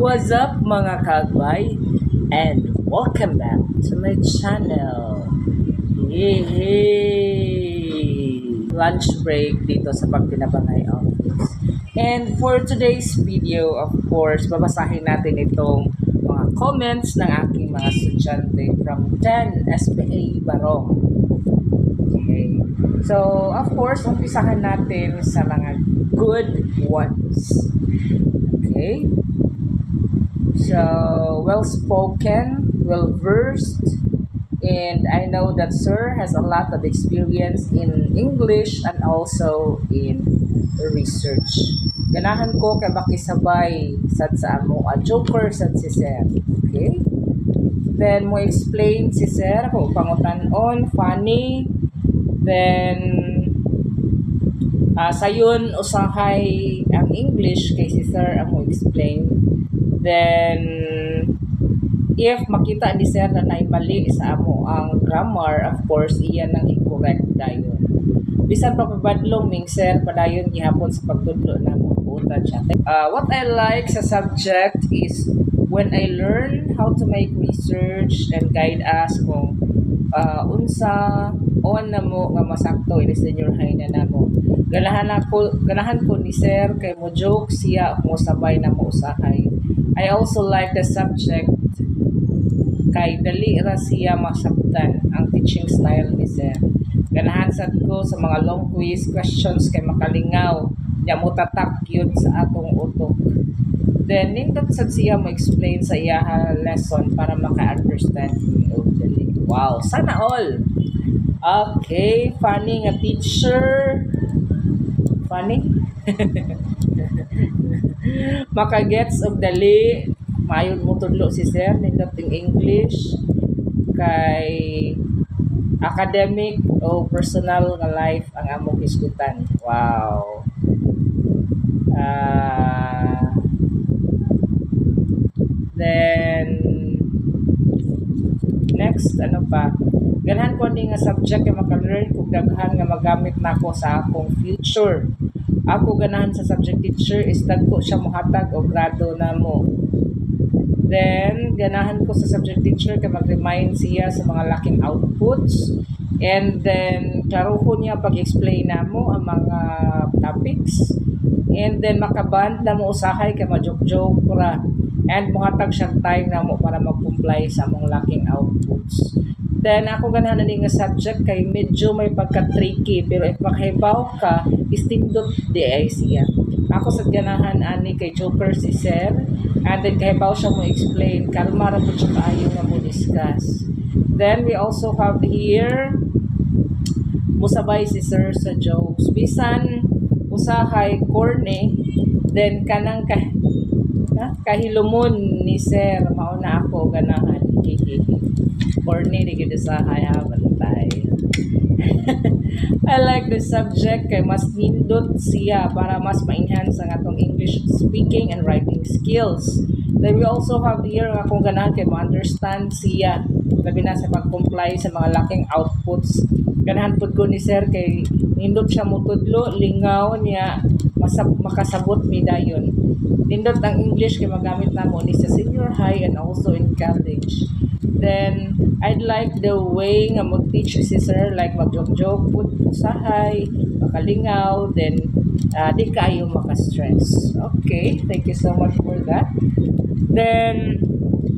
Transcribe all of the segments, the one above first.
What's up mga kagbay? And welcome back to my channel. Yay! Lunch break dito sa Pagtinabangay office. And for today's video, of course, babasahin natin itong mga comments ng aking mga estudyante from 10 SPA Barong. Okay. So, of course, umpisahan natin sa mga good ones. Okay. So, well-spoken, well-versed, and I know that Sir has a lot of experience in English and also in research. Ganahan ko kay makisabay sad sa amo a joker sad si Sir. Okay? Then mo explain si Sir kung pangutan-on, funny. Then sayon usahay ang English kay si Sir ang mo explain. Then, if makita ni Sir na naimali sa amo ang grammar, of course, iyan ang incorrect dayon. Bisan pa pabadlong ming Sir padayon gihapon sa pagtudlo na mo butan siya. What I like sa subject is when I learn how to make research and guide us kung unsa on na mo nga masakto ini senior high na namo. Ganahan ko ni Sir kay mo joke siya mo sabay na mo usahay. I also like the subject kay dali ra siya masabtan ang teaching style ni Sir. Ganahan sad ko sa mga long quiz questions kay makalingaw nya mo tatak yun sa atong utok. Then nindot sad siya mo explain sa iya lesson para maka-understand og dali. Wow, sana all. Okay, funny nga teacher. Funny? Makagets og dali mayon mo tudlo si Sir nindot ting English kay academic o personal nga life ang among hisgutan. Wow. Then next ano pa, ganahan ko ni nga subject nga maka-learn kung daghan nga magamit nako sa akong future. Ako ganahan sa subject teacher is dagko siya mohatag og grado na mo. Then ganahan ko sa subject teacher kay mag-remind siya sa mga laking outputs, and then klarohon niya pag-explain namo ang mga topics, and then makaband na mo usahay kay ma-joke-joke ra, and mohatag siyang time na mo para mag-comply sa mga laking outputs. Then ako ganahan na nga subject kay medyo may pagka-tricky, pero if makahibaw ka istindot di ay siya. Ako sa ganahan ani kay joker si Sir, and then kahibaw siya mo explain kalma ra pud siya kaayo nga mo discuss. Then we also have here musabay si Sir sa jokes bisan usahay corny, then kanang kahilumon ni Sir mao na ako ganahan. Corny di gid sa hayabantay. I like the subject kay mas nindot siya para mas ma-enhance ang atong English speaking and writing skills. Then we also have here nga kung ganahan kay ma-understand siya labi na sa pag-comply sa mga laking outputs. Ganahan pud ko ni Sir kay nindot siya mutudlo, lingaw niya, makasabot mi dayon. Nindot ang English kay magamit namo ni sa senior high and also in college. Then I'd like the way nga mag-teach si Sir, like mag-joke-joke pud usahay, makalingaw, then di kayo maka-stress. Okay, thank you so much for that. Then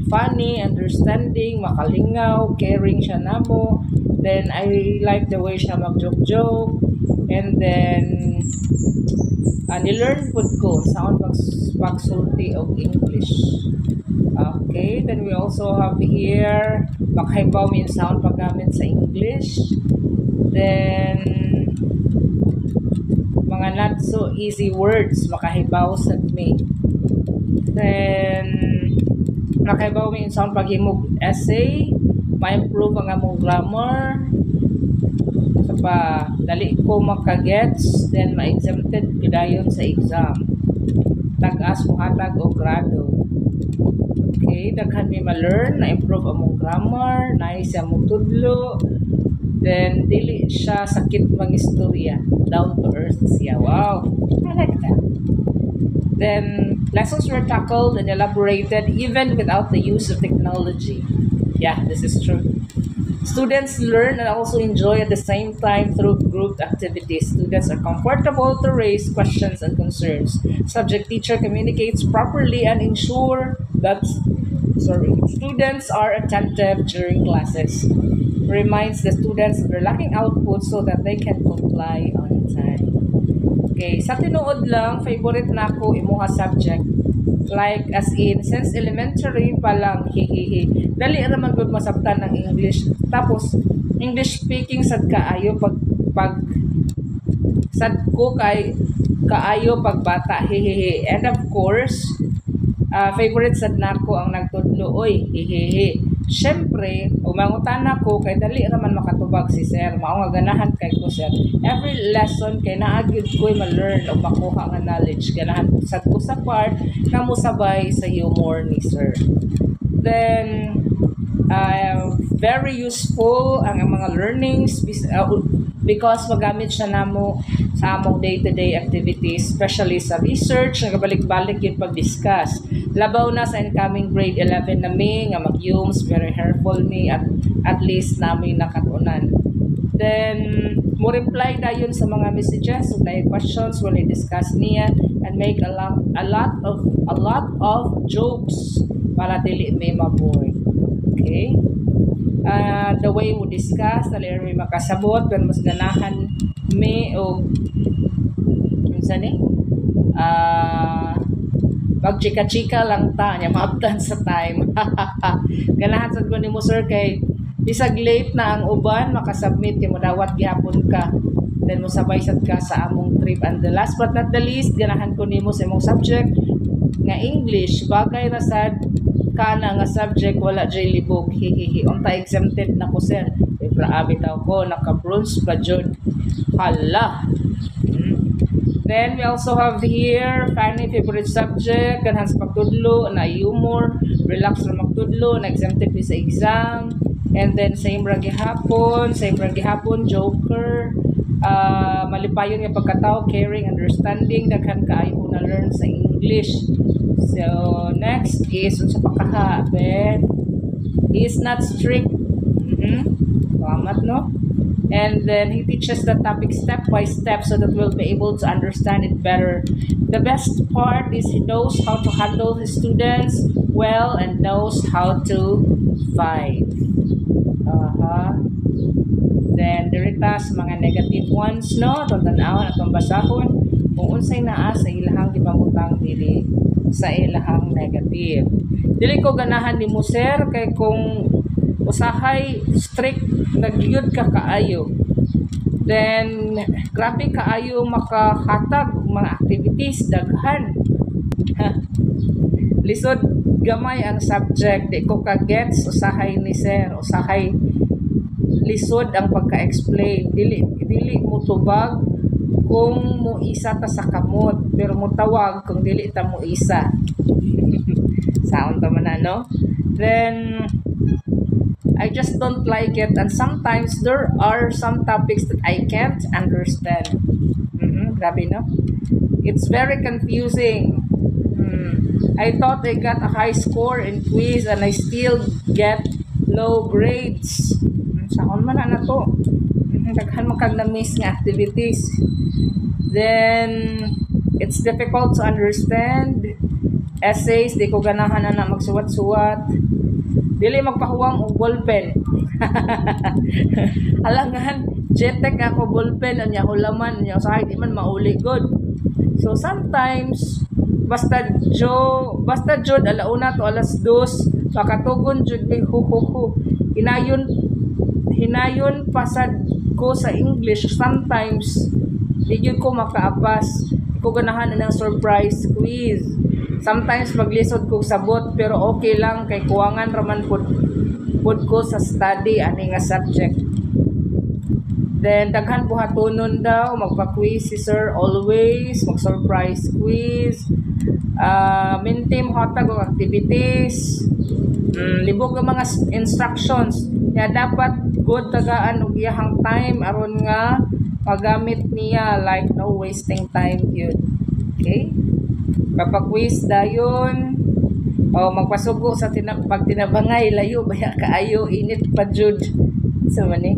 funny, understanding, makalingaw, caring siya namo. Then I like the way siya mag-joke-joke, and then ni-learn pud ko sound pagsulti og English. Okay, then we also have here makahibaw mi sound paggamit sa English. Then mga not so easy words makahibaw sad mi. Then makahibaw mi sound paghimog essay, ma-improve ang among grammar. Sa pa dali ko makagets, then ma-exempted gidayon sa exam. Tag-as mo hatag og grado. Okay, daghan mi ma-learn, na-improve among grammar, nice among tudlo. Then dili siya sakit mang istorya, down to earth siya. Wow, I like that. Then lessons were tackled and elaborated even without the use of technology. Yeah, this is true. Students learn and also enjoy at the same time through group activities. Students are comfortable to raise questions and concerns. Subject teacher communicates properly and ensure that students are attentive during classes. Reminds the students of their lacking output so that they can comply on time. Okay, sa tinuod lang, favorite na ko imuha subject. Like as in, since elementary pa lang, hihihi. Dali naman good masabtan ng English. Tapos, English speaking sad kaayo pag sad ko kaayo pag bata, hihihi. And of course, favorite sad nako ang nagtudlo, oy, hihihi. Syempre, umangutan ako kay dali raman makatubag si sir. Mao nga ganahan kay ko sir. Every lesson kay naagyud ko'y ma-learn o makuha nga knowledge. Ganahan sad ko sa part na musabay sa humor ni sir. Then, very useful ang mga learnings because magamit siya namo sa among day-to-day activities, especially sa research, nagabalik-balik yun pag-discuss. Labaw na sa incoming grade 11 nami, nga mag-yums, very helpful me at least namin nakatunan. Then, mo reply na yun sa mga messages, so na questions when I discuss niya, and make a lot of jokes para dili may maboy. Okay? The way we discuss, dali may makasabot, pero mas ganahan may o minsan magchika-chika lang ta nya maabtan sa time. Ganahan sad ko nimo sir kay bisag late na ang uban makasubmit kay mo dawat gihapon ka, then mo sabay sad ka sa among trip. And the last but not the least, ganahan ko nimo sa imong subject nga English, bagay ra sad kana nga subject wala jay libog, hihihi. Unta exempted na ko sir, abi daw ko naka-bronze pa jud, hala. Then we also have here funny favorite subject, ganahan sa pagtudlo na humor, relax ra magtudlo na exempted sa exam. And then same ra gihapon joker, malipayon nga pagkatao, caring, understanding, daghan kaayo na learn sa English. So next is unsa pa kaha, he is not strict. Salamat no. And then he teaches the topic step by step so that we'll be able to understand it better. The best part is he knows how to handle his students well and knows how to fight. Then dirita sa mga negative ones no, itong tanawan at itong basahon kung unsay naa sa ilahang gipangutang dili sa ilahang negative. Dili ko ganahan ni mo sir kay kung usahay strict nagyud ka kaayo, then grabe kaayo makahatag mga activities daghan. Lisod gamay ang subject, di ko ka-gets usahay ni sir, usahay lisod ang pagka-explain, dili mo tubag kung mo isa ta sa kamot, pero mo tawag kung dili ta mo isa. Sound ta man no? Then I just don't like it, and sometimes there are some topics that I can't understand. Grabe no? It's very confusing. I thought I got a high score in quiz and I still get low grades. Saan man na to? Daghan man kag na-miss nga activities. Then it's difficult to understand. Essays, di ko ganahan na magsuwat-suwat. Dili magpahuwang og ballpen. Alangan, jetek ako ballpen anya hulaman nya usahay di man mauli good. So sometimes basta jud alauna to alas 2 makatugon jud mi hu. Hinayon pasad ko sa English, sometimes di jud ko makaapas. Ko ganahan ng surprise quiz. Sometimes maglisod ko sabot pero okay lang kay kuwangan raman pud ko sa study ani nga subject. Then daghan buhatonon daw magpa-quiz si sir always, mag-surprise quiz. Maintain hatag og activities. Libog ang mga instructions. Ya dapat good tagaan og iyahang time aron nga magamit niya, like no wasting time yun. Okay? Papaquiz dayon. O magpasugo sa pag tinabangay layo baya kaayo init pa jud. Sa man ni.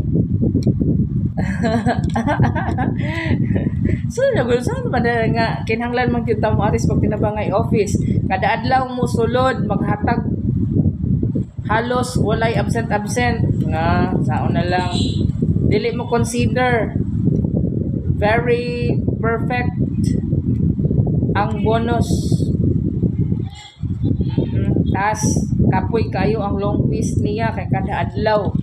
So nagustuhan man nga kinahanglan man gyud ta mo aris pag tinabangay office. Kada adlaw mo sulod maghatag halos walay absent nga saon na lang dili mo consider very perfect ang bonus. Tas kapoy kayo ang long quiz niya kay kada adlaw.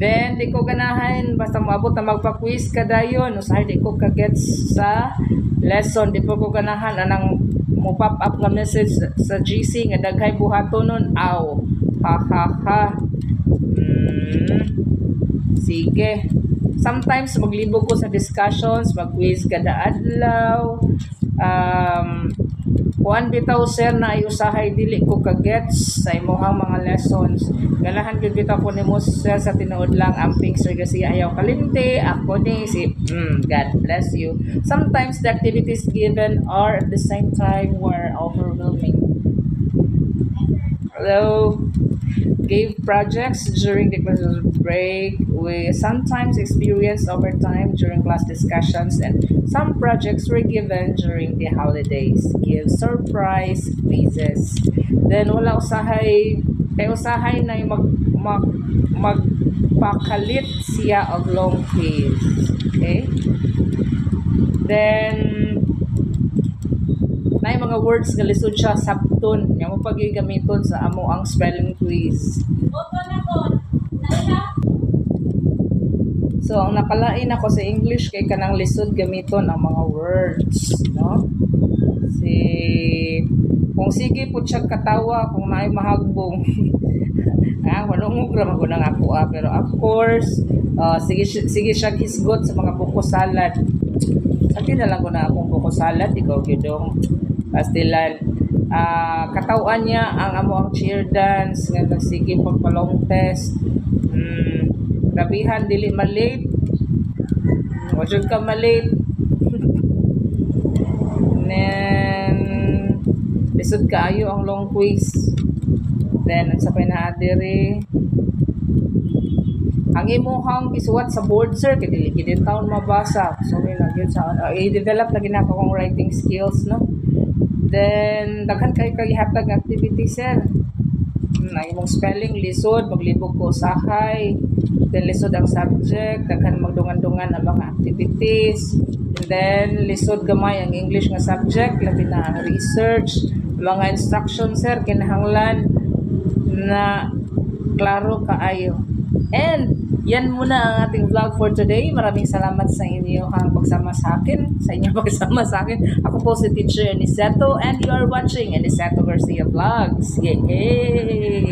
Then di ko ganahan basta moabot na magpa-quiz kada yon usahay di ko kagets sa lesson, di po ko ganahan anang mo pop up nga message sa GC nga daghay buhaton nun. Aw ha ha ha. Sige, sometimes maglibog ko sa discussions, mag-quiz kada adlaw. Kuan bitaw sir na ay usahay dili ko kagets sa imong mga lessons. Ganahan gyud bitaw ko nimo sir sa tinuod lang amping Sir Garcia ayaw kalinte ako ni si God bless you. Sometimes the activities given are at the same time were overwhelming. Hello. Gave projects during the class break. We sometimes experienced overtime during class discussions, and some projects were given during the holidays. Give surprise quizzes. Then wala usahay kay usahay na magpakalit siya og long quiz. Okay? Then na mga words nga lisod siya sabton nga mo pagigamiton sa amo ang spelling quiz. So ang nakalain ako sa English kay kanang lisod gamiton ang mga words, no? Kung sige pud siya katawa kung naay mahagbong. Walong gram ako nang ako pero of course sige siya hisgot sa mga buko salad. Sabi na lang ko na akong buko salad ikaw gyudong pastilan. Katawan niya ang amo ang cheer dance nga nagsige pagpa-long test. Grabihan dili malate. Wajud ka malate. Then lisod kaayo ang long quiz. Then sa pinadiri ang imuhang isuwat sa board sir kay dili gid taon mabasa. So may nagyud sa i-develop lagi na akong writing skills, no? Then daghan kay hatag activity sir. Ang imong spelling lisod maglibog ko usahay. Then lisod ang subject, daghan magdungan-dungan ang mga activities. And then lisod gamay ang English nga subject, labi na ang research, mga instructions sir kinahanglan na klaro kaayo. And yan muna ang ating vlog for today. Maraming salamat sa inyo ang pagsama sa akin, sa inyong pagsama sa akin. Ako po si Teacher Aniceto and you are watching Aniceto Garcia Vlogs. Yay!